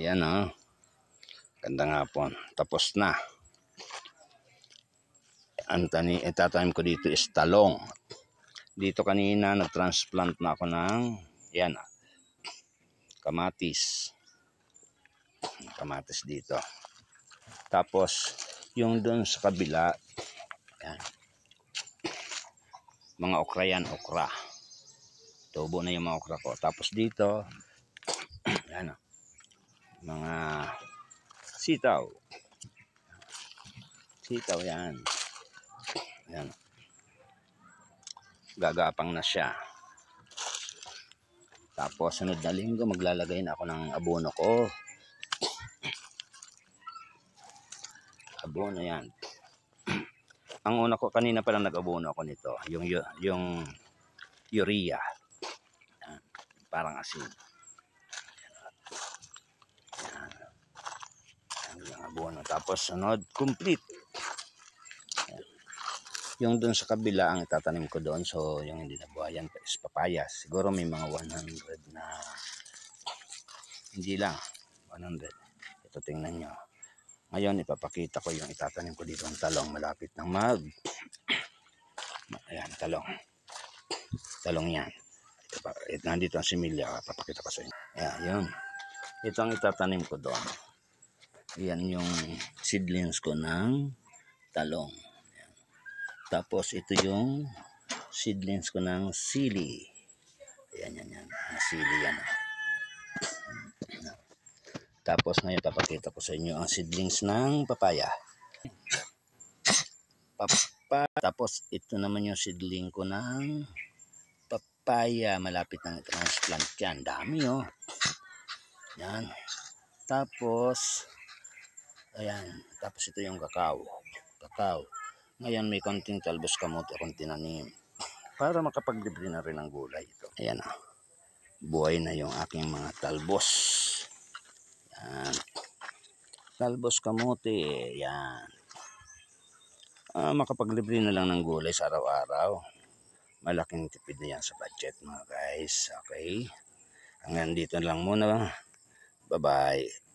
Ayan o. Gandang hapon. Tapos na. Ang itatanim ko dito is talong. Dito kanina nag-transplant na ako ng yan, kamatis. Kamatis dito. Tapos yung dun sa kabila, yan, mga okra yan, okra. Tubo na yung mga okra ko. Tapos dito, yan, mga sitaw. Sitaw yan. Yan. Gagapang na siya. Tapos sunod na linggo maglalagay na ako ng abono ko. Abono yan. Ang una ko kanina pa lang nag-abono ako nito, yung urea. Yan. Parang asin. Yan. Yung abono. Tapos sunod, complete. Yan. Yung dun sa kabila ang itatanim ko doon. So yung hindi nabuhayan is papayas. Siguro may mga 100 na, hindi lang 100. Ito tingnan nyo. Ngayon ipapakita ko yung itatanim ko dito ng talong. Malapit ng ayan, talong. Talong yan. Nandito ang similya. Papakita ko sa inyo. Ayan, yun. Ito ang itatanim ko doon. Ayan yung seedlings ko ng talong. Ayan. Tapos ito yung seedlings ko ng sili. Ayan, yan. Sili yan. Tapos ngayon papakita ko sa inyo ang seedlings ng papaya. Tapos ito naman yung seedling ko ng papaya. Malapit ng transplant yan. Dami oh. Yan. Tapos ayan. Tapos ito yung kakao. Ngayon may konting talbos kamote akong tinanim. Para makapaglibre na rin ang gulay ito. Ayan ah. Buhay na yung aking mga talbos. Yan. Talbos kamote. Yan. Makapaglibre na lang ng gulay sa araw-araw. Malaking tipid na yan sa budget mga guys. Okay. Hanggang dito lang muna. Bye-bye.